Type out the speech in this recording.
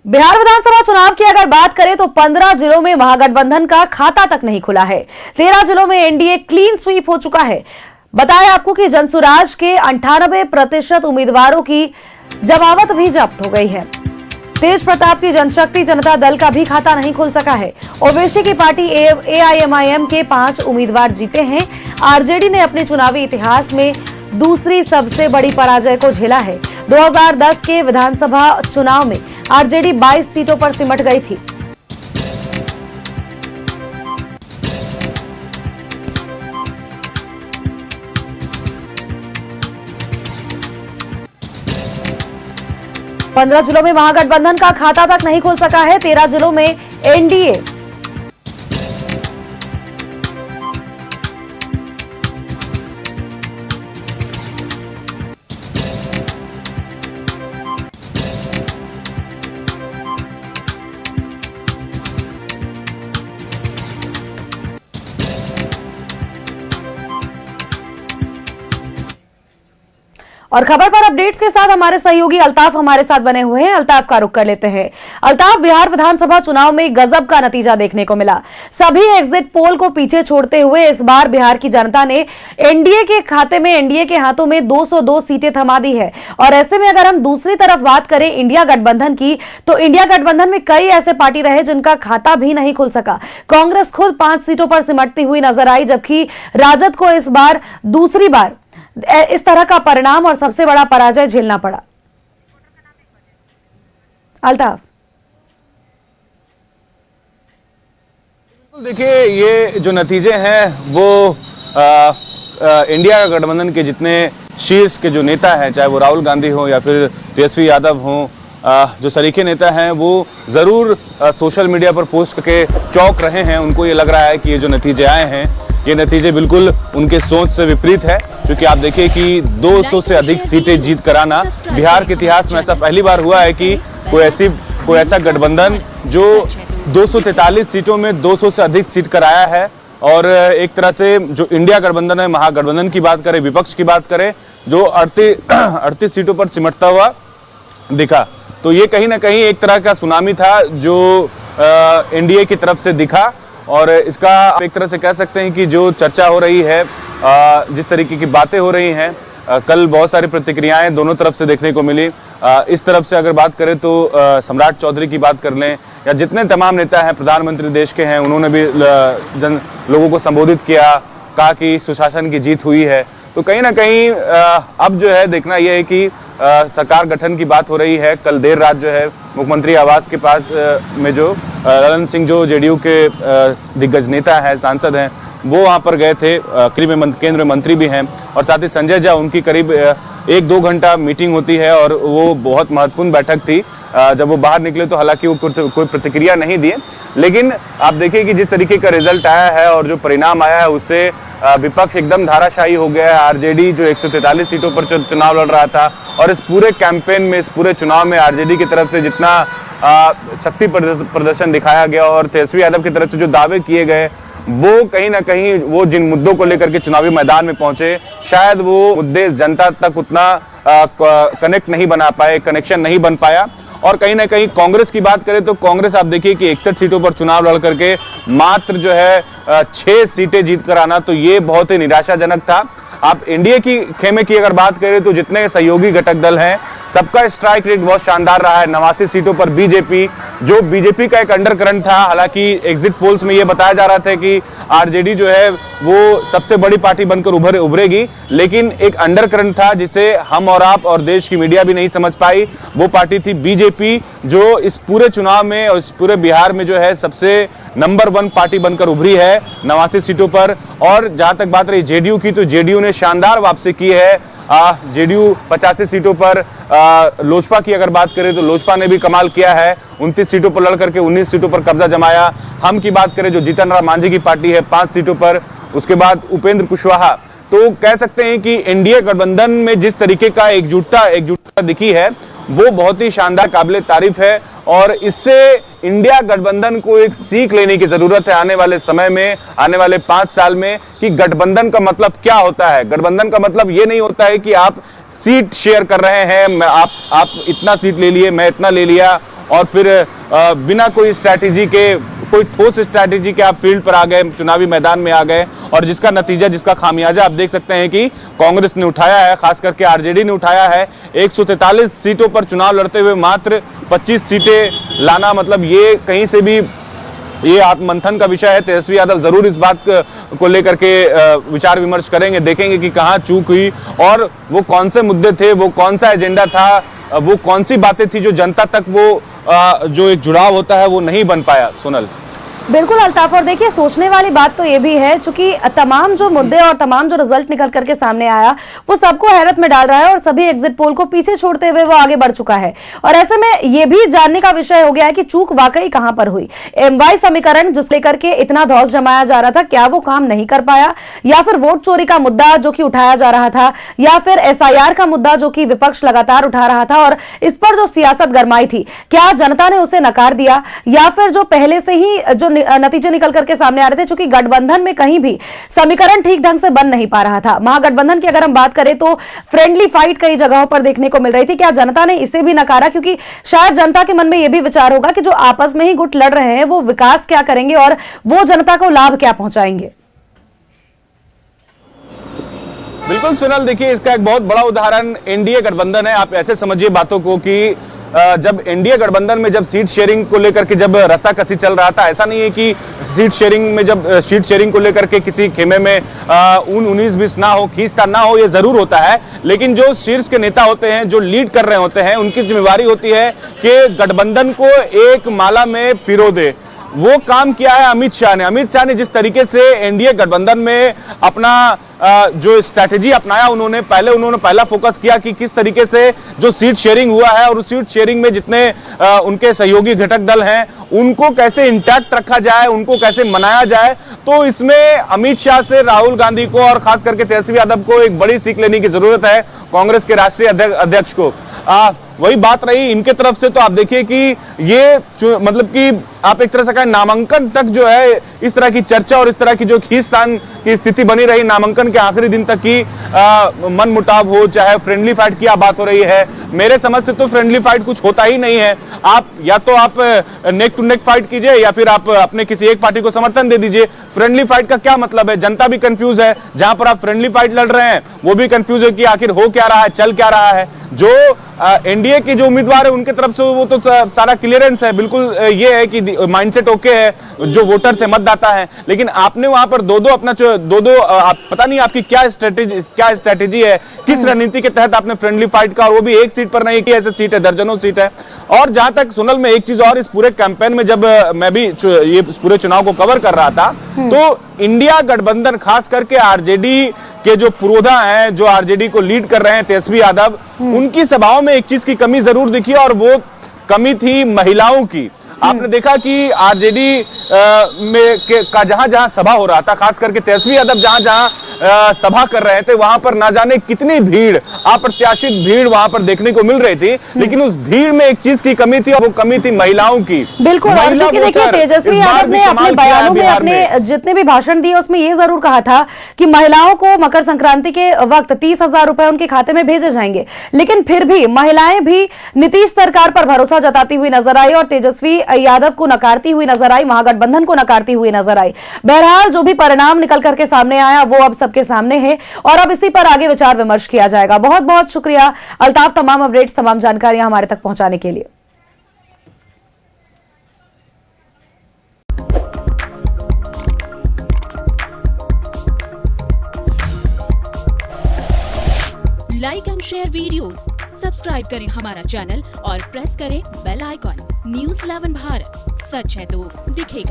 बिहार विधानसभा चुनाव की अगर बात करें तो 15 जिलों में महागठबंधन का खाता तक नहीं खुला है। 13 जिलों में एनडीए क्लीन स्वीप हो चुका है। बताएं आपको कि जनसुराज के 98% उम्मीदवारों की जमावत भी जब्त हो गई है। तेज प्रताप की जनशक्ति जनता दल का भी खाता नहीं खुल सका है। ओवैसी की पार्टी एआईएमआईएम के 5 उम्मीदवार जीते हैं। आरजेडी ने अपने चुनावी इतिहास में दूसरी सबसे बड़ी पराजय को झेला है। 2010 के विधानसभा चुनाव में आरजेडी 22 सीटों पर सिमट गई थी। पंद्रह जिलों में महागठबंधन का खाता तक नहीं खुल सका है। 13 जिलों में एनडीए और खबर पर अपडेट्स के साथ हमारे सहयोगी अल्ताफ हमारे साथ बने हुए हैं। अल्ताफ का रुख कर लेते हैं। अल्ताफ, बिहार विधानसभा चुनाव में गजब का नतीजा देखने को मिला। सभी एग्जिट पोल को पीछे छोड़ते हुए इस बार बिहार की जनता ने एनडीए के खाते में, एनडीए के हाथों में 202 सीटें थमा दी है। और ऐसे में अगर हम दूसरी तरफ बात करें इंडिया गठबंधन की, तो इंडिया गठबंधन में कई ऐसे पार्टी रहे जिनका खाता भी नहीं खुल सका। कांग्रेस खुद 5 सीटों पर सिमटती हुई नजर आई, जबकि राजद को इस बार दूसरी बार इस तरह का परिणाम और सबसे बड़ा पराजय झेलना पड़ा। अल्ताफ, देखिए, ये जो नतीजे हैं वो इंडिया गठबंधन के जितने शीर्ष के जो नेता हैं, चाहे वो राहुल गांधी हो या फिर तेजस्वी यादव हो, जो सरीखे नेता हैं, वो ज़रूर सोशल मीडिया पर पोस्ट करके चौंक रहे हैं। उनको ये लग रहा है कि ये जो नतीजे आए हैं, ये नतीजे बिल्कुल उनके सोच से विपरीत है। क्योंकि आप देखिए कि 200 से अधिक सीटें जीत कर आना, बिहार के इतिहास में ऐसा पहली बार हुआ है कि कोई ऐसा गठबंधन जो 243 सीटों में 200 से अधिक सीट कराया है। और एक तरह से जो इंडिया गठबंधन है, महागठबंधन की बात करें, विपक्ष की बात करें, जो 38 सीटों पर सिमटता हुआ दिखा, तो ये कहीं ना कहीं एक तरह का सुनामी था जो एनडीए की तरफ से दिखा। और इसका एक तरह से कह सकते हैं कि जो चर्चा हो रही है, जिस तरीके की बातें हो रही हैं, कल बहुत सारी प्रतिक्रियाएं दोनों तरफ से देखने को मिली। इस तरफ से अगर बात करें तो सम्राट चौधरी की बात कर लें, या जितने तमाम नेता हैं, प्रधानमंत्री देश के हैं, उन्होंने भी लोगों को संबोधित किया, कहा कि सुशासन की जीत हुई है। तो कहीं ना कहीं अब जो है देखना यह है कि सरकार गठन की बात हो रही है। कल देर रात जो है मुख्यमंत्री आवास के पास में जो ललन सिंह, जो जेडीयू के दिग्गज नेता है, सांसद हैं, वो वहाँ पर गए थे। केंद्रीय मंत्री भी हैं, और साथ ही संजय झा, उनकी करीब 1-2 घंटा मीटिंग होती है और वो बहुत महत्वपूर्ण बैठक थी। जब वो बाहर निकले तो हालांकि वो कोई प्रतिक्रिया नहीं दिए, लेकिन आप देखिए कि जिस तरीके का रिजल्ट आया है और जो परिणाम आया है, उससे विपक्ष एकदम धाराशायी हो गया है। आरजेडी जो 143 सीटों पर चुनाव लड़ रहा था, और इस पूरे कैंपेन में, इस पूरे चुनाव में आरजेडी की तरफ से जितना शक्ति प्रदर्शन दिखाया गया और तेजस्वी यादव की तरफ से जो दावे किए गए, वो कहीं ना कहीं वो जिन मुद्दों को लेकर के चुनावी मैदान में पहुंचे, शायद वो मुद्दे जनता तक उतना कनेक्शन नहीं बन पाया। और कहीं ना कहीं कांग्रेस की बात करें तो कांग्रेस, आप देखिए कि 61 सीटों पर चुनाव लड़ करके मात्र जो है 6 सीटें जीत कर आना, तो ये बहुत ही निराशाजनक था। आप एनडीए की खेमे की अगर बात करें तो जितने सहयोगी घटक दल हैं, सबका स्ट्राइक रेट बहुत शानदार रहा है। 89 सीटों पर बीजेपी का एक अंडर करंट था। हालांकि एग्जिट पोल्स में ये बताया जा रहा था कि आरजेडी जो है वो सबसे बड़ी पार्टी बनकर उभरेगी, लेकिन एक अंडर करंट था जिसे हम और आप और देश की मीडिया भी नहीं समझ पाई। वो पार्टी थी बीजेपी, जो इस पूरे चुनाव में और इस पूरे बिहार में जो है सबसे नंबर 1 पार्टी बनकर उभरी है 89 सीटों पर। और जहां तक बात रही जेडीयू की, तो जेडीयू ने शानदार वापसी की है। जेडीयू 85 सीटों पर, लोजपा की अगर बात करें तो लोजपा ने भी कमाल किया है, 29 सीटों पर लड़ करके 19 सीटों पर कब्जा जमाया। हम की बात करें जो जीतन राम मांझी की पार्टी है, 5 सीटों पर, उसके बाद उपेंद्र कुशवाहा। तो कह सकते हैं कि एनडीए गठबंधन में जिस तरीके का एकजुटता दिखी है, वो बहुत ही शानदार, काबिले तारीफ है। और इससे इंडिया गठबंधन को एक सीख लेने की जरूरत है आने वाले समय में, आने वाले 5 साल में, कि गठबंधन का मतलब क्या होता है। गठबंधन का मतलब ये नहीं होता है कि आप सीट शेयर कर रहे हैं, आप इतना सीट ले लिए, मैं इतना ले लिया, और फिर बिना कोई स्ट्रैटेजी के, कोई ठोस स्ट्रैटेजी के आप फील्ड पर आ गए, चुनावी मैदान में आ गए, और जिसका नतीजा, जिसका खामियाजा आप देख सकते हैं कि कांग्रेस ने उठाया है, खास करके आरजेडी ने उठाया है। 143 सीटों पर चुनाव लड़ते हुए मात्र 25 सीटें लाना, मतलब ये कहीं से भी ये आत्ममंथन का विषय है। तेजस्वी यादव जरूर इस बात को लेकर के विचार विमर्श करेंगे, देखेंगे कि कहां चूक हुई और वो कौन से मुद्दे थे, वो कौन सा एजेंडा था, वो कौन सी बातें थी जो जनता तक वो जो एक जुड़ाव होता है वो नहीं बन पाया। सोनल, बिल्कुल अल्ताफ, और देखिए सोचने वाली बात तो ये भी है, चूंकि तमाम जो मुद्दे और तमाम जो रिजल्ट निकल करके सामने आया वो सबको हैरत में डाल रहा है और सभी एग्जिट पोल को पीछे छोड़ते हुए वो आगे बढ़ चुका है। और ऐसे में ये भी जानने का विषय हो गया है कि चूक वाकई कहां पर हुई। MY समीकरण जिस लेकर के इतना धौंस जमाया जा रहा था, क्या वो काम नहीं कर पाया, या फिर वोट चोरी का मुद्दा जो कि उठाया जा रहा था, या फिर SIR का मुद्दा जो कि विपक्ष लगातार उठा रहा था और इस पर जो सियासत गरमाई थी, क्या जनता ने उसे नकार दिया, या फिर जो पहले से ही जो नतीजे निकल करके सामने आ रहे थे, चूंकि गठबंधन में कहीं भी समीकरण ठीक ढंग से बन नहीं पा रहा था। महागठबंधन की अगर हम बात करें तो फ्रेंडली फाइट कई जगहों पर देखने को मिल रही थी। क्या जनता ने इसे भी नकारा? क्योंकि शायद जनता के मन में यह भी विचार होगा कि जो आपस में ही गुट लड़ रहे हैं वो विकास क्या करेंगे और वो जनता को लाभ क्या पहुंचाएंगे। बिल्कुल सुनल, देखिए इसका एक बहुत बड़ा उदाहरण एनडीए गठबंधन है। आप ऐसे समझिए बातों को कि जब एनडीए गठबंधन में जब सीट शेयरिंग को लेकर के जब रस्साकसी चल रहा था, ऐसा नहीं है कि सीट शेयरिंग को लेकर के किसी खेमे में 19-20 ना हो, खींचतान ना हो, ये जरूर होता है। लेकिन जो शीर्ष के नेता होते हैं, जो लीड कर रहे होते हैं, उनकी जिम्मेवारी होती है कि गठबंधन को एक माला में पिरो दे। वो काम किया है अमित शाह ने। अमित शाह ने जिस तरीके से एनडीए गठबंधन में अपना जो स्ट्रैटेजी अपनाया, उन्होंने पहला फोकस किया कि किस तरीके से जो सीट शेयरिंग हुआ है और उस सीट शेयरिंग में जितने उनके सहयोगी घटक दल हैं उनको कैसे इंटैक्ट रखा जाए, उनको कैसे मनाया जाए। तो इसमें अमित शाह से राहुल गांधी को और खास करके तेजस्वी यादव को एक बड़ी सीख लेने की जरूरत है, कांग्रेस के राष्ट्रीय अध्यक्ष को। वही बात रही इनके तरफ से, तो आप देखिए कि ये मतलब कि आप एक तरह से कहें नामांकन तक जो है इस तरह की चर्चा और इस तरह की जो खींचतान की स्थिति बनी रही, नामांकन के आखिरी दिन तक की मन मुटाव हो, चाहे फ्रेंडली फाइट की बात हो रही है। मेरे समझ से तो फ्रेंडली फाइट कुछ होता ही नहीं है। आप या तो आप नेक टू नेक फाइट कीजिए या फिर आप अपने किसी एक पार्टी को समर्थन दे दीजिए। फ्रेंडली फाइट का क्या मतलब है? जनता भी कंफ्यूज है, जहां पर आप फ्रेंडली फाइट लड़ रहे हैं वो भी कंफ्यूज है कि आखिर हो क्या रहा है, चल क्या रहा है। जो एनडीए के जो उम्मीदवार है उनके तरफ से वो तो सारा क्लियरेंस है, बिल्कुल ये है कि माइंडसेट ओके है जो वोटर से मतदाता है। लेकिन आपने वहां पर दो पता नहीं आपकी क्या स्ट्रेटेजी है, किस रणनीति के तहत आपने फ्रेंडली फाइट का, और वो भी एक सीट पर नहीं की, ऐसे सीट है दर्जनों सीट है। और जहां तक सुनल में एक चीज और, इस पूरे कैंपेन में जब मैं भी ये पूरे चुनाव को कवर कर रहा था तो इंडिया गठबंधन खास करके आरजेडी के जो पुरोधा हैं, जो आरजेडी को लीड कर रहे हैं तेजस्वी यादव, उनकी सभाओं में एक चीज की कमी जरूर दिखी और वो कमी थी महिलाओं की। आपने देखा कि आरजेडी में का जहां सभा हो रहा था, खास करके तेजस्वी यादव जहां सभा कर रहे थे, वहां पर ना जाने कितनी भीड़, अप्रत्याशित भीड़ वहां पर देखने को मिल रही थी। लेकिन उस भीड़ में एक चीज की कमी थी और वो कमी थी महिलाओं की। बिल्कुल, और क्योंकि देखिए तेजस्वी यादव ने अपने बयानों में, अपने जितने भी भाषण दिए उसमें ये जरूर कहा था कि महिलाओं को मकर संक्रांति के वक्त 30,000 रुपए उनके खाते में भेजे जाएंगे। लेकिन फिर भी महिलाएं भी नीतीश सरकार पर भरोसा जताती हुई नजर आई और तेजस्वी यादव को नकारती हुई नजर आई, महागठबंधन को नकारती हुई नजर आई। बहरहाल जो भी परिणाम निकल करके सामने आया वो अब सबके सामने है और अब इसी पर आगे विचार विमर्श किया जाएगा। बहुत बहुत शुक्रिया अल्ताफ, तमाम अपडेट्स, तमाम जानकारियां हमारे तक पहुंचाने के लिए। Like and share videos, subscribe करें हमारा चैनल और प्रेस करें बेल आइकॉन। न्यूज़ 11 भारत, सच है तो दिखेगा।